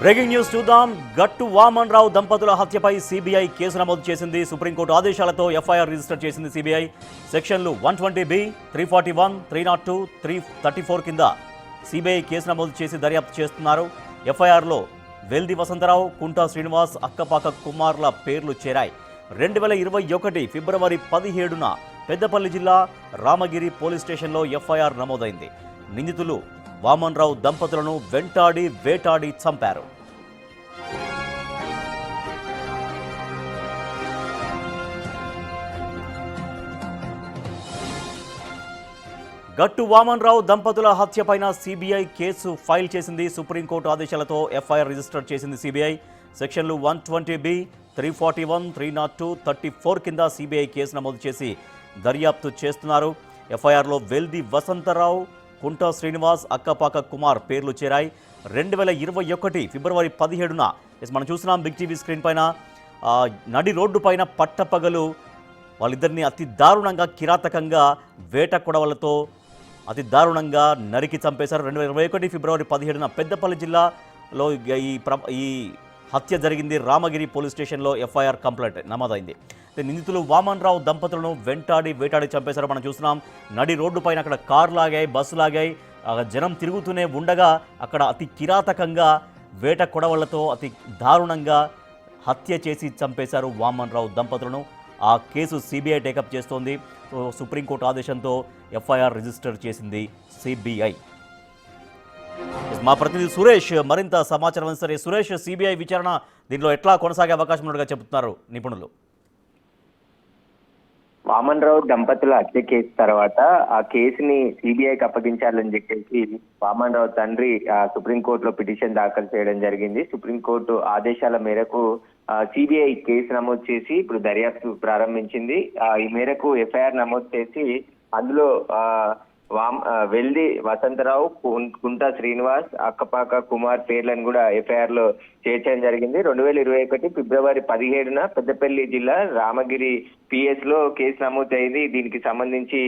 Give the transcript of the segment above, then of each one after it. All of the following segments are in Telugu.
బ్రేకింగ్ న్యూస్ చూద్దాం. గట్టు వామన్ రావు దంపతుల హత్యపై సిబిఐ కేసు నమోదు చేసింది. సుప్రీంకోర్టు ఆదేశాలతో ఎఫ్ఐఆర్ రిజిస్టర్ చేసింది సిబిఐ. సెక్షన్లు 120B, 341, 302, 334 కింద సిబిఐ కేసు నమోదు చేసి దర్యాప్తు చేస్తున్నారు. ఎఫ్ఐఆర్లో వెల్ది వసంతరావు, కుంటా శ్రీనివాస్, అక్కపాక కుమార్ల పేర్లు చేరాయి. 2021 ఫిబ్రవరి 17న పెద్దపల్లి జిల్లా రామగిరి పోలీస్ స్టేషన్లో ఎఫ్ఐఆర్ నమోదైంది. నిందితులు వామన్ రావు దంపతులను వెంటాడి వేటాడి చంపారు. గట్టు వామన్ రావు దంపతుల హత్యపైన సిబిఐ కేసు ఫైల్ చేసింది. సుప్రీంకోర్టు ఆదేశాలతో ఎఫ్ఐఆర్ రిజిస్టర్ చేసింది సిబిఐ. సెక్షన్లు 120B, 341, 302, 34 కింద సిబిఐ కేసు నమోదు చేసి దర్యాప్తు చేస్తున్నారు. ఎఫ్ఐఆర్లో వెల్ది వసంతరావు, కుంటా శ్రీనివాస్, అక్కపాక కుమార్ పేర్లు చేరాయి. 2021 ఫిబ్రవరి 17న మనం చూస్తున్నాం బిగ్ టీవీ స్క్రీన్ పైన నడి రోడ్డు పైన పట్టపగలు వాళ్ళిద్దరిని అతి దారుణంగా కిరాతకంగా వేట కొడవలతో అతి దారుణంగా నరికి చంపేశారు. 2021 ఫిబ్రవరి 17న పెద్దపల్లి జిల్లాలో ఈ హత్య జరిగింది. రామగిరి పోలీస్ స్టేషన్లో ఎఫ్ఐఆర్ కంప్లైంట్ నమోదైంది. నిందితులు వామన్ రావు దంపతులను వెంటాడి వేటాడి చంపేశారు. మనం చూస్తున్నాం నడి రోడ్డు పైన అక్కడ కారు లాగాయి, బస్సు లాగాయి, జనం తిరుగుతూనే ఉండగా అక్కడ అతి కిరాతకంగా వేట కొడవళ్లతో అతి దారుణంగా హత్య చేసి చంపేశారు వామన్ రావు దంపతులను. ఆ కేసు సిబిఐ టేకప్ చేస్తోంది. సుప్రీంకోర్టు ఆదేశంతో ఎఫ్ఐఆర్ రిజిస్టర్ చేసింది సిబిఐ. మా ప్రతినిధి సురేష్ మరింత సమాచారం అందిస్తారు. సురేష్, సిబిఐ విచారణ దీంట్లో ఎట్లా కొనసాగే అవకాశం ఉన్నట్టుగా చెబుతున్నారు నిపుణులు? వామన్ రావు దంపతుల హత్య కేసు తర్వాత ఆ కేసుని సిబిఐకి అప్పగించాలని చెప్పేసి వామన్ రావు తండ్రి సుప్రీంకోర్టులో పిటిషన్ దాఖలు చేయడం జరిగింది. సుప్రీంకోర్టు ఆదేశాల మేరకు సిబిఐ కేసు నమోదు చేసి ఇప్పుడు దర్యాప్తు ప్రారంభించింది. ఈ మేరకు ఎఫ్ఐఆర్ నమోదు చేసి అందులో వెల్ది వసంతరావు, కుంటా శ్రీనివాస్, అక్కపాక కుమార్ పేర్లను కూడా ఎఫ్ఐఆర్ లో చేర్చడం జరిగింది. 2021 ఫిబ్రవరి 17న పెద్దపల్లి జిల్లా రామగిరి పిఎస్ లో కేసు నమోదైంది. దీనికి సంబంధించి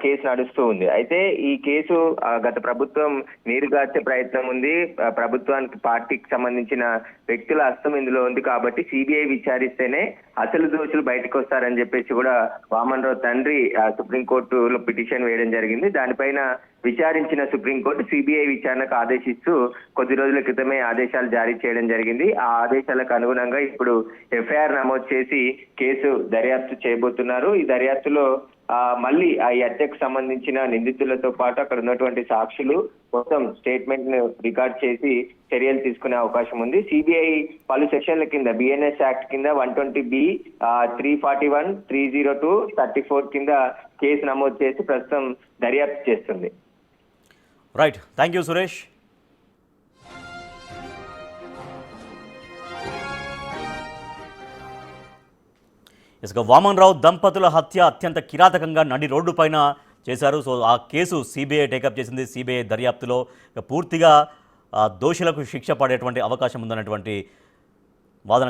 కేసు నడుస్తూ ఉంది. అయితే ఈ కేసు గత ప్రభుత్వం నీరుగార్చే ప్రయత్నం ఉంది. ప్రభుత్వానికి పార్టీకి సంబంధించిన వ్యక్తుల హస్తం ఇందులో ఉంది కాబట్టి సిబిఐ విచారిస్తేనే అసలు దోషులు బయటకు వస్తారని చెప్పేసి కూడా వామన్ రావు తండ్రి సుప్రీంకోర్టులో పిటిషన్ వేయడం జరిగింది. దానిపైన విచారించిన సుప్రీంకోర్టు సిబిఐ విచారణకు ఆదేశిస్తూ కొద్ది రోజుల క్రితమే ఆదేశాలు జారీ చేయడం జరిగింది. ఆ ఆదేశాలకు అనుగుణంగా ఇప్పుడు ఎఫ్ఐఆర్ నమోదు చేసి కేసు దర్యాప్తు చేయబోతున్నారు. ఈ దర్యాప్తులో మళ్ళీ ఈ హత్యకు సంబంధించిన నిందితులతో పాటు అక్కడ ఉన్నటువంటి సాక్షులు మొత్తం స్టేట్మెంట్ ను రికార్డ్ చేసి చర్యలు తీసుకునే అవకాశం ఉంది. సిబిఐ పలు సెక్షన్ల కింద బిఎన్ఎస్ యాక్ట్ కింద 120B, 341, 302, 34 కింద కేసు నమోదు చేసి ప్రస్తుతం దర్యాప్తు చేస్తుంది. Right, thank you Suresh. ఇసుక వామన్ రావు దంపతుల హత్య అత్యంత కిరాతకంగా నడి రోడ్డు పైన చేశారు. సో ఆ కేసు సిబిఐ టేకప్ చేసింది. సిబిఐ దర్యాప్తులో పూర్తిగా దోషులకు శిక్ష పడేటువంటి అవకాశం ఉందన్నటువంటి వాదన